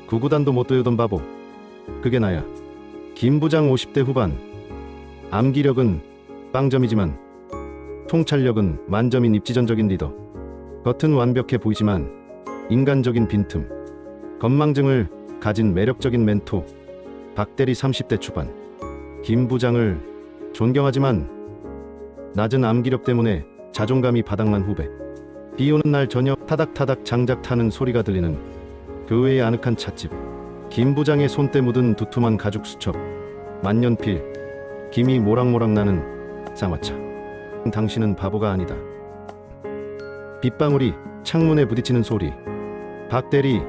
구구단도 못 외우던 바보. 그게 나야. 김 부장 50대 후반. 암기력은 빵점이지만 통찰력은 만점인 입지전적인 리더. 겉은 완벽해 보이지만 인간적인 빈틈, 건망증을 가진 매력적인 멘토. 박대리 30대 초반. 김 부장을 존경하지만 낮은 암기력 때문에 자존감이 바닥난 후배. 비 오는 날 저녁 타닥타닥 장작 타는 소리가 들리는 교외의 아늑한 찻집. 김 부장의 손때 묻은 두툼한 가죽 수첩. 만년필. 김이 모락모락 나는 쌍화차. 당신은 바보가 아니다. 빗방울이 창문에 부딪히는 소리. 박대리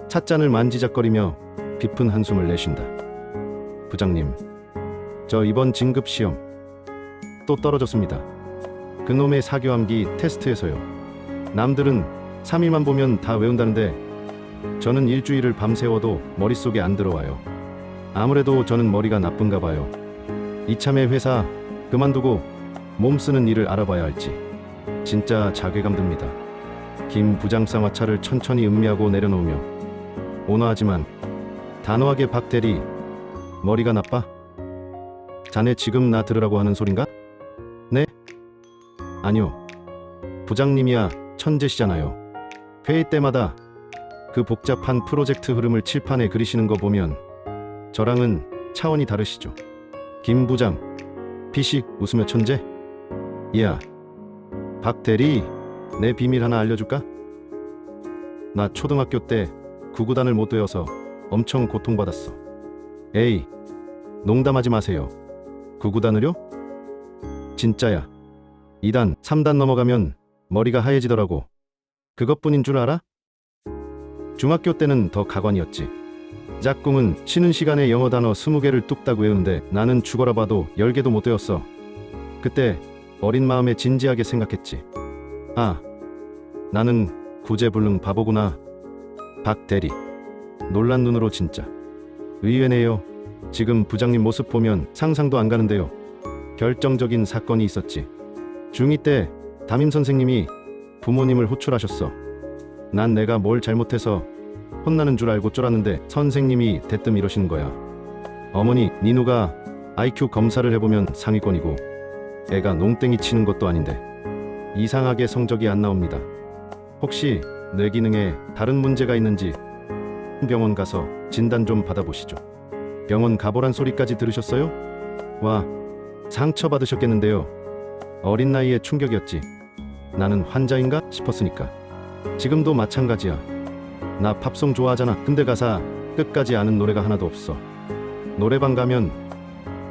찻잔을 만지작거리며 깊은 한숨을 내쉰다. 부장님, 저 이번 진급 시험 또 떨어졌습니다. 그놈의 사교암기 테스트에서요. 남들은 3일만 보면 다 외운다는데 저는 일주일을 밤새워도 머릿속에 안 들어와요. 아무래도 저는 머리가 나쁜가 봐요. 이참에 회사 그만두고 몸 쓰는 일을 알아봐야 할지 진짜 자괴감 듭니다. 김 부장 쌍화차를 천천히 음미하고 내려놓으며 온화하지만 단호하게 박대리, 머리가 나빠? 자네 지금 나 들으라고 하는 소린가? 네? 아니요. 부장님이야 천재시잖아요. 회의 때마다 그 복잡한 프로젝트 흐름을 칠판에 그리시는 거 보면 저랑은 차원이 다르시죠. 김 부장 피식 웃으며 천재? 야, 박대리, 내 비밀 하나 알려줄까? 나 초등학교 때 구구단을 못 외워서 엄청 고통받았어. 에이, 농담하지 마세요. 구구단을요? 진짜야. 2단, 3단 넘어가면 머리가 하얘지더라고. 그것뿐인 줄 알아? 중학교 때는 더 가관이었지. 짝꿍은 쉬는 시간에 영어 단어 20개를 뚝딱 외우는데 나는 죽어라 봐도 10개도 못 외웠어. 그때 어린 마음에 진지하게 생각했지. 아, 나는 구제불능 바보구나. 박대리, 놀란 눈으로 진짜. 의외네요. 지금 부장님 모습 보면 상상도 안 가는데요. 결정적인 사건이 있었지. 중2 때 담임 선생님이 부모님을 호출하셨어. 난 내가 뭘 잘못해서 혼나는 줄 알고 쫄았는데 선생님이 대뜸 이러시는 거야. 어머니, 니누가 IQ 검사를 해보면 상위권이고 애가 농땡이 치는 것도 아닌데 이상하게 성적이 안 나옵니다. 혹시 뇌기능에 다른 문제가 있는지 병원 가서 진단 좀 받아보시죠. 병원 가보란 소리까지 들으셨어요? 와, 상처받으셨겠는데요. 어린 나이에 충격이었지. 나는 환자인가 싶었으니까. 지금도 마찬가지야. 나 팝송 좋아하잖아. 근데 가사 끝까지 아는 노래가 하나도 없어. 노래방 가면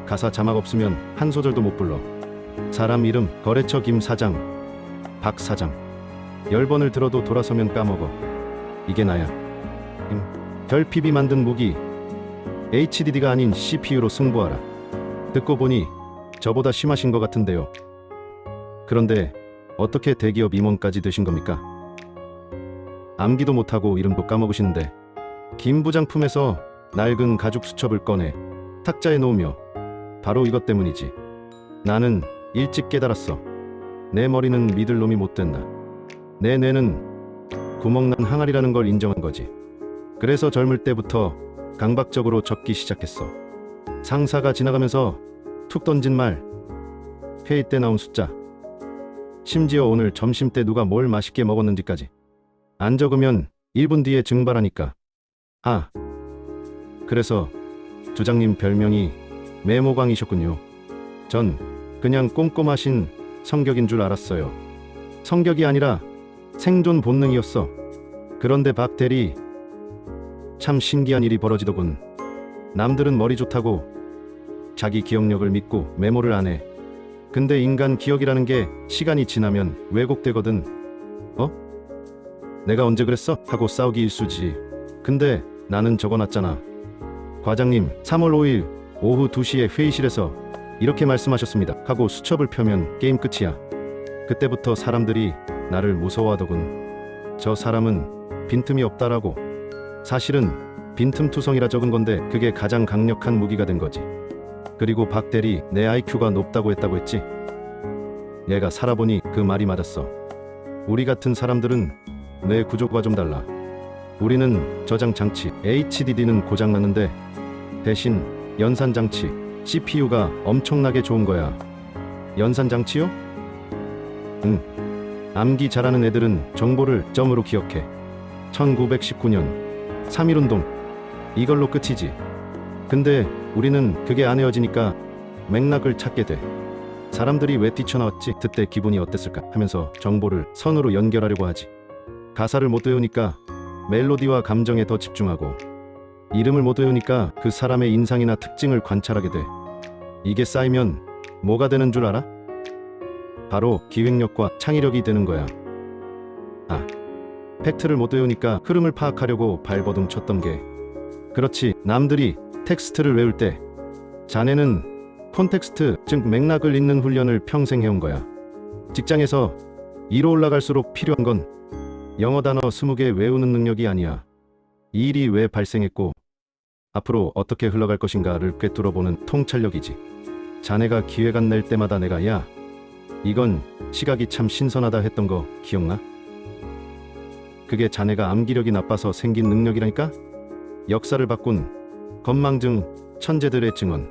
가사 자막 없으면 한 소절도 못 불러. 사람 이름 거래처 김 사장, 박 사장. 10번을 들어도 돌아서면 까먹어. 이게 나야. 별PB 만든 무기 HDD가 아닌 CPU로 승부하라. 듣고 보니 저보다 심하신 것 같은데요. 그런데 어떻게 대기업 임원까지 되신 겁니까? 암기도 못하고 이름도 까먹으시는데. 김 부장 품에서 낡은 가죽 수첩을 꺼내 탁자에 놓으며 바로 이것 때문이지. 나는 일찍 깨달았어. 내 머리는 믿을 놈이 못 된다. 내 뇌는 구멍난 항아리라는 걸 인정한 거지. 그래서 젊을 때부터 강박적으로 적기 시작했어. 상사가 지나가면서 툭 던진 말, 회의 때 나온 숫자, 심지어 오늘 점심 때 누가 뭘 맛있게 먹었는지까지. 안 적으면 1분 뒤에 증발하니까. 아, 그래서 부장님 별명이 메모광이셨군요. 전 그냥 꼼꼼하신 성격인 줄 알았어요. 성격이 아니라 생존 본능이었어. 그런데 박 대리, 참 신기한 일이 벌어지더군. 남들은 머리 좋다고 자기 기억력을 믿고 메모를 안 해. 근데 인간 기억이라는 게 시간이 지나면 왜곡되거든. 내가 언제 그랬어? 하고 싸우기 일쑤지. 근데 나는 적어놨잖아. 과장님, 3월 5일 오후 2시에 회의실에서 이렇게 말씀하셨습니다. 하고 수첩을 펴면 게임 끝이야. 그때부터 사람들이 나를 무서워하더군. 저 사람은 빈틈이 없다라고. 사실은 빈틈투성이라 적은 건데 그게 가장 강력한 무기가 된 거지. 그리고 박 대리, 내 IQ가 높다고 했다고 했지? 얘가 살아보니 그 말이 맞았어. 우리 같은 사람들은 뇌 구조가 좀 달라. 우리는 저장 장치 HDD는 고장났는데 대신 연산 장치 CPU가 엄청나게 좋은 거야. 연산 장치요? 응. 암기 잘하는 애들은 정보를 점으로 기억해. 1919년 3.1운동 이걸로 끝이지. 근데 우리는 그게 안 헤어지니까 맥락을 찾게 돼. 사람들이 왜 뛰쳐나왔지? 그때 기분이 어땠을까? 하면서 정보를 선으로 연결하려고 하지. 가사를 못 외우니까 멜로디와 감정에 더 집중하고, 이름을 못 외우니까 그 사람의 인상이나 특징을 관찰하게 돼. 이게 쌓이면 뭐가 되는 줄 알아? 바로 기획력과 창의력이 되는 거야. 아, 팩트를 못 외우니까 흐름을 파악하려고 발버둥 쳤던 게. 그렇지, 남들이 텍스트를 외울 때 자네는 콘텍스트, 즉 맥락을 읽는 훈련을 평생 해온 거야. 직장에서 위로 올라갈수록 필요한 건 영어 단어 20개 외우는 능력이 아니야. 이 일이 왜 발생했고 앞으로 어떻게 흘러갈 것인가를 꿰뚫어보는 통찰력이지. 자네가 기획안 낼 때마다 내가 야, 이건 시각이 참 신선하다 했던 거 기억나? 그게 자네가 암기력이 나빠서 생긴 능력이라니까? 역사를 바꾼 건망증 천재들의 증언.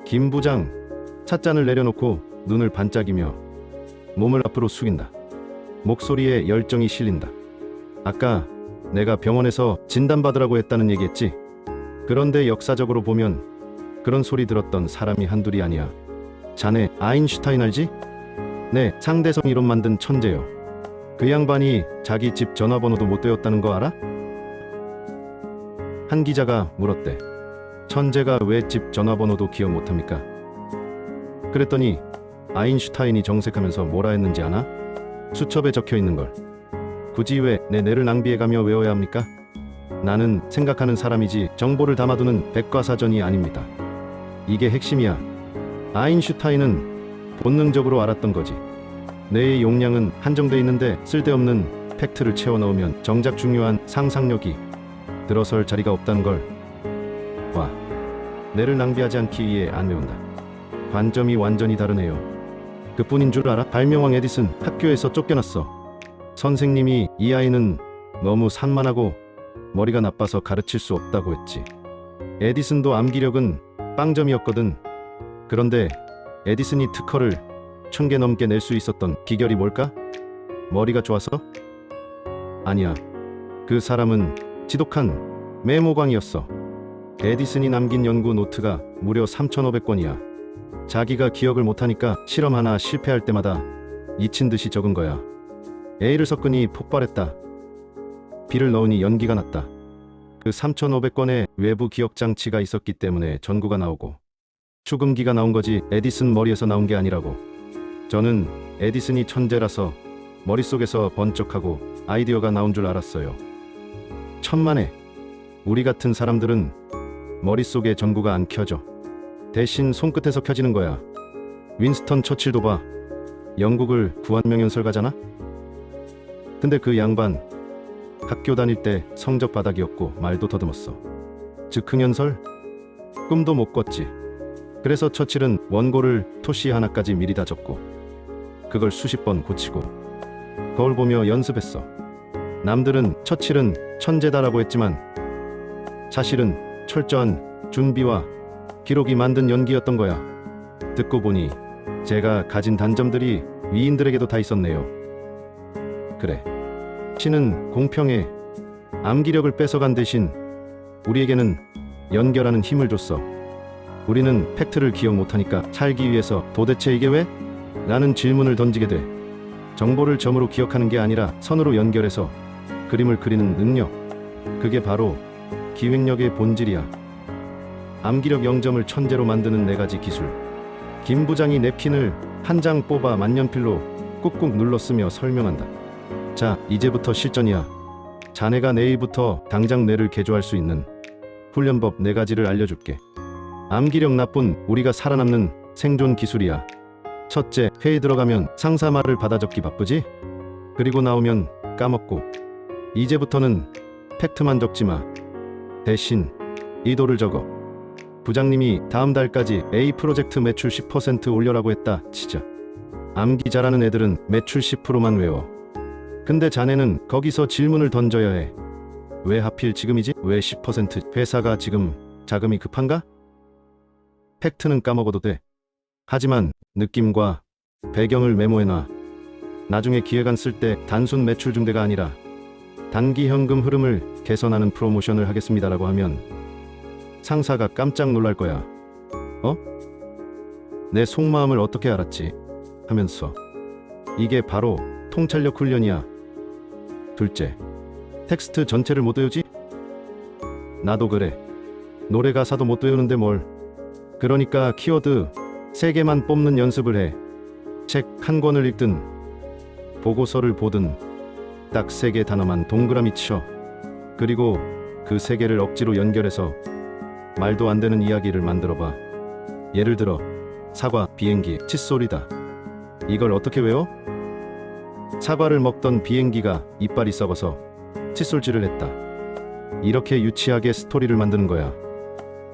김 부장 찻잔을 내려놓고 눈을 반짝이며 몸을 앞으로 숙인다. 목소리에 열정이 실린다. 아까 내가 병원에서 진단받으라고 했다는 얘기했지? 그런데 역사적으로 보면 그런 소리 들었던 사람이 한둘이 아니야. 자네 아인슈타인 알지? 네, 상대성 이론 만든 천재요. 그 양반이 자기 집 전화번호도 못 외웠다는 거 알아? 한 기자가 물었대. 천재가 왜 집 전화번호도 기억 못합니까? 그랬더니 아인슈타인이 정색하면서 뭐라 했는지 아나? 수첩에 적혀있는 걸 굳이 왜 내 뇌를 낭비해가며 외워야 합니까? 나는 생각하는 사람이지 정보를 담아두는 백과사전이 아닙니다. 이게 핵심이야. 아인슈타인은 본능적으로 알았던 거지. 뇌의 용량은 한정돼 있는데 쓸데없는 팩트를 채워 넣으면 정작 중요한 상상력이 들어설 자리가 없다는 걸. 와, 뇌를 낭비하지 않기 위해 안 외운다. 관점이 완전히 다르네요. 그뿐인 줄 알아? 발명왕 에디슨 학교에서 쫓겨났어. 선생님이 이 아이는 너무 산만하고 머리가 나빠서 가르칠 수 없다고 했지. 에디슨도 암기력은 빵점이었거든. 그런데 에디슨이 특허를 1000개 넘게 낼 수 있었던 비결이 뭘까? 머리가 좋아서? 아니야. 그 사람은 지독한 메모광이었어. 에디슨이 남긴 연구 노트가 무려 3,500권이야. 자기가 기억을 못하니까 실험 하나 실패할 때마다 잊힌 듯이 적은 거야. A를 섞으니 폭발했다. B를 넣으니 연기가 났다. 그 3,500권의 외부 기억 장치가 있었기 때문에 전구가 나오고 축음기가 나온 거지 에디슨 머리에서 나온 게 아니라고. 저는 에디슨이 천재라서 머릿속에서 번쩍하고 아이디어가 나온 줄 알았어요. 천만에 우리 같은 사람들은 머릿속에 전구가 안 켜져. 대신 손끝에서 켜지는 거야. 윈스턴 처칠도 봐. 영국을 구한명연설가잖아? 근데 그 양반 학교 다닐 때 성적 바닥이었고 말도 더듬었어. 즉흥연설? 꿈도 못 꿨지. 그래서 처칠은 원고를 토시 하나까지 미리 다 적고 그걸 수십 번 고치고 거울 보며 연습했어. 남들은 처칠은 천재다라고 했지만 사실은 철저한 준비와 기록이 만든 연기였던 거야. 듣고 보니 제가 가진 단점들이 위인들에게도 다 있었네요. 그래, 신은 공평해. 암기력을 뺏어간 대신 우리에게는 연결하는 힘을 줬어. 우리는 팩트를 기억 못하니까 살기 위해서 도대체 이게 왜? 라는 질문을 던지게 돼. 정보를 점으로 기억하는 게 아니라 선으로 연결해서 그림을 그리는 능력. 그게 바로 기획력의 본질이야. 암기력 0점을 천재로 만드는 4가지 기술. 김 부장이 냅킨을 한 장 뽑아 만년필로 꾹꾹 눌러 쓰며 설명한다. 자, 이제부터 실전이야. 자네가 내일부터 당장 뇌를 개조할 수 있는 훈련법 4가지를 알려줄게. 암기력 나쁜 우리가 살아남는 생존 기술이야. 첫째, 회의 들어가면 상사 말을 받아 적기 바쁘지? 그리고 나오면 까먹고. 이제부터는 팩트만 적지 마. 대신 의도를 적어. 부장님이 다음 달까지 A 프로젝트 매출 10% 올려라고 했다 치자. 암기 잘하는 애들은 매출 10%만 외워. 근데 자네는 거기서 질문을 던져야 해. 왜 하필 지금이지? 왜 10%? 회사가 지금 자금이 급한가? 팩트는 까먹어도 돼. 하지만 느낌과 배경을 메모해놔. 나중에 기획안 쓸 때 단순 매출 증대가 아니라 단기 현금 흐름을 개선하는 프로모션을 하겠습니다라고 하면 상사가 깜짝 놀랄 거야. 어? 내 속마음을 어떻게 알았지? 하면서. 이게 바로 통찰력 훈련이야. 둘째, 텍스트 전체를 못 외우지? 나도 그래. 노래 가사도 못 외우는데 뭘. 그러니까 키워드 3개만 뽑는 연습을 해. 책 한 권을 읽든 보고서를 보든 딱 3개 단어만 동그라미 쳐. 그리고 그 3개를 억지로 연결해서 말도 안 되는 이야기를 만들어봐. 예를 들어 사과, 비행기, 칫솔이다. 이걸 어떻게 외워? 사과를 먹던 비행기가 이빨이 썩어서 칫솔질을 했다. 이렇게 유치하게 스토리를 만드는 거야.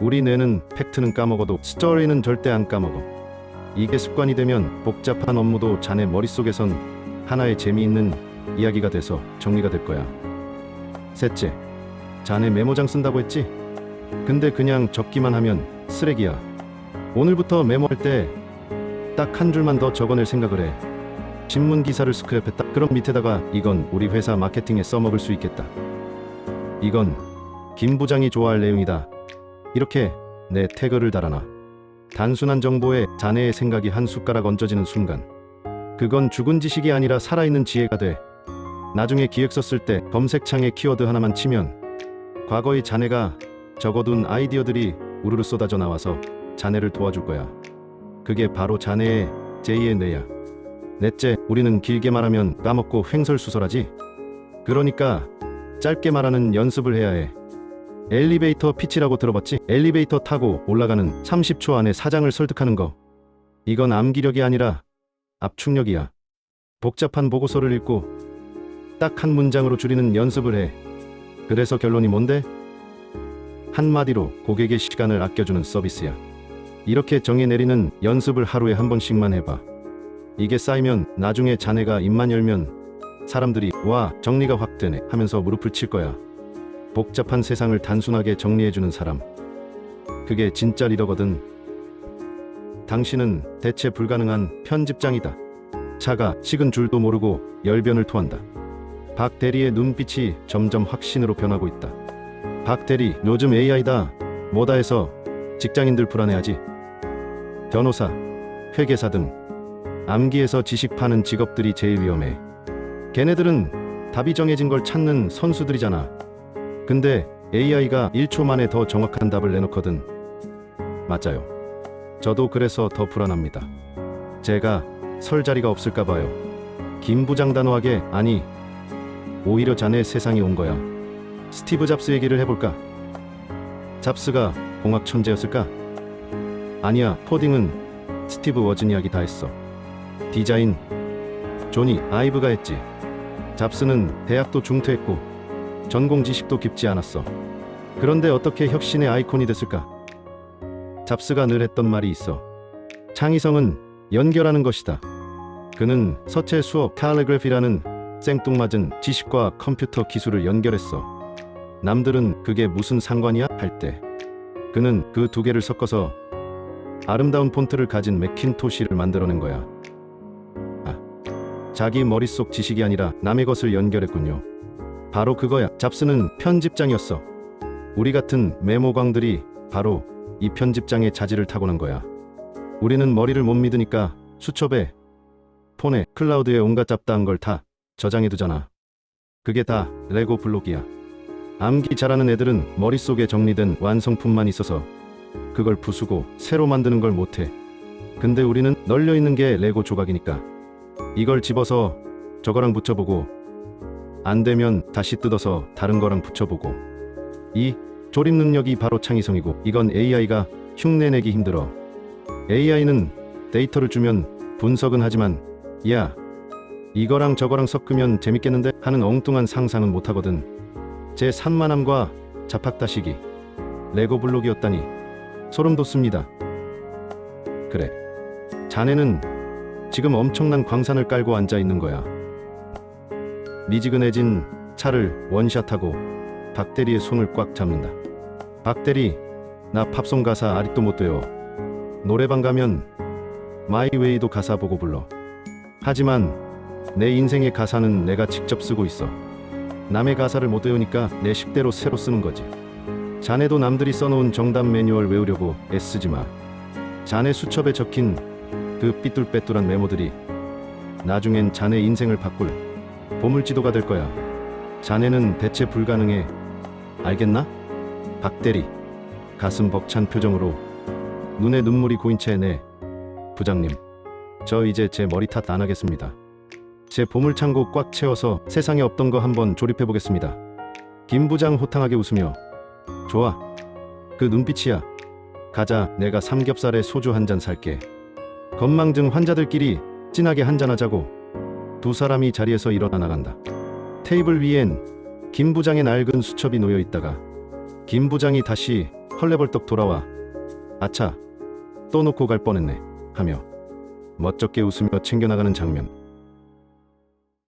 우리 뇌는 팩트는 까먹어도 스토리는 절대 안 까먹어. 이게 습관이 되면 복잡한 업무도 자네 머릿속에선 하나의 재미있는 이야기가 돼서 정리가 될 거야. 셋째, 자네 메모장 쓴다고 했지? 근데 그냥 적기만 하면 쓰레기야. 오늘부터 메모할 때 딱 한 줄만 더 적어낼 생각을 해. 신문 기사를 스크랩했다. 그럼 밑에다가 이건 우리 회사 마케팅에 써먹을 수 있겠다. 이건 김 부장이 좋아할 내용이다. 이렇게 내 태그를 달아놔. 단순한 정보에 자네의 생각이 한 숟가락 얹어지는 순간 그건 죽은 지식이 아니라 살아있는 지혜가 돼. 나중에 기획서 쓸 때 검색창에 키워드 하나만 치면 과거의 자네가 적어둔 아이디어들이 우르르 쏟아져 나와서 자네를 도와줄 거야. 그게 바로 자네의 제2의 뇌야. 넷째, 우리는 길게 말하면 까먹고 횡설수설하지. 그러니까 짧게 말하는 연습을 해야 해. 엘리베이터 피치라고 들어봤지? 엘리베이터 타고 올라가는 30초 안에 사장을 설득하는 거. 이건 암기력이 아니라 압축력이야. 복잡한 보고서를 읽고 딱 한 문장으로 줄이는 연습을 해. 그래서 결론이 뭔데? 한마디로 고객의 시간을 아껴주는 서비스야. 이렇게 정의 내리는 연습을 하루에 한 번씩만 해봐. 이게 쌓이면 나중에 자네가 입만 열면 사람들이 와, 정리가 확 되네 하면서 무릎을 칠 거야. 복잡한 세상을 단순하게 정리해주는 사람. 그게 진짜 리더거든. 당신은 대체 불가능한 편집장이다. 차가 식은 줄도 모르고 열변을 토한다. 박 대리의 눈빛이 점점 확신으로 변하고 있다. 박 대리, 요즘 AI다 뭐다 해서 직장인들 불안해하지. 변호사, 회계사 등 암기해서 지식 파는 직업들이 제일 위험해. 걔네들은 답이 정해진 걸 찾는 선수들이잖아. 근데 AI가 1초 만에 더 정확한 답을 내놓거든. 맞아요. 저도 그래서 더 불안합니다. 제가 설 자리가 없을까 봐요. 김 부장 단호하게, 아니, 오히려 자네 세상이 온 거야. 스티브 잡스 얘기를 해볼까? 잡스가 공학 천재였을까? 아니야, 코딩은 스티브 워즈니악이 다 했어. 디자인 조니 아이브가 했지. 잡스는 대학도 중퇴했고 전공 지식도 깊지 않았어. 그런데 어떻게 혁신의 아이콘이 됐을까? 잡스가 늘 했던 말이 있어. 창의성은 연결하는 것이다. 그는 서체 수업 칼리그래피라는 생뚱맞은 지식과 컴퓨터 기술을 연결했어. 남들은 그게 무슨 상관이야? 할 때 그는 그 두 개를 섞어서 아름다운 폰트를 가진 맥킨토시를 만들어낸 거야. 자기 머릿속 지식이 아니라 남의 것을 연결했군요. 바로 그거야. 잡스는 편집장이었어. 우리 같은 메모광들이 바로 이 편집장의 자질을 타고난 거야. 우리는 머리를 못 믿으니까 수첩에, 폰에, 클라우드에 온갖 잡다한 걸 다 저장해두잖아. 그게 다 레고 블록이야. 암기 잘하는 애들은 머릿속에 정리된 완성품만 있어서 그걸 부수고 새로 만드는 걸 못해. 근데 우리는 널려있는 게 레고 조각이니까 이걸 집어서 저거랑 붙여보고 안 되면 다시 뜯어서 다른 거랑 붙여보고. 이 조립 능력이 바로 창의성이고 이건 AI가 흉내내기 힘들어. AI는 데이터를 주면 분석은 하지만 야, 이거랑 저거랑 섞으면 재밌겠는데 하는 엉뚱한 상상은 못하거든. 제 산만함과 자팍다시기, 레고 블록이었다니 소름 돋습니다. 그래, 자네는 지금 엄청난 광산을 깔고 앉아 있는 거야. 미지근해진 차를 원샷하고 박 대리의 손을 꽉 잡는다. 박 대리, 나 팝송 가사 아직도 못 외워. 노래방 가면 마이웨이도 가사 보고 불러. 하지만 내 인생의 가사는 내가 직접 쓰고 있어. 남의 가사를 못 외우니까 내 식대로 새로 쓰는 거지. 자네도 남들이 써놓은 정답 매뉴얼 외우려고 애쓰지 마. 자네 수첩에 적힌 그 삐뚤빼뚤한 메모들이 나중엔 자네 인생을 바꿀 보물지도가 될 거야. 자네는 대체 불가능해. 알겠나? 박 대리, 가슴 벅찬 표정으로 눈에 눈물이 고인 채 네. 부장님, 저 이제 제 머리 탓 안 하겠습니다. 제 보물창고 꽉 채워서 세상에 없던 거 한번 조립해 보겠습니다. 김 부장 호탕하게 웃으며 좋아, 그 눈빛이야. 가자, 내가 삼겹살에 소주 한 잔 살게. 건망증 환자들끼리 진하게 한잔하자고. 두 사람이 자리에서 일어나 나간다. 테이블 위엔 김 부장의 낡은 수첩이 놓여 있다가 김 부장이 다시 헐레벌떡 돌아와 아차, 또 놓고 갈 뻔했네 하며 멋쩍게 웃으며 챙겨나가는 장면.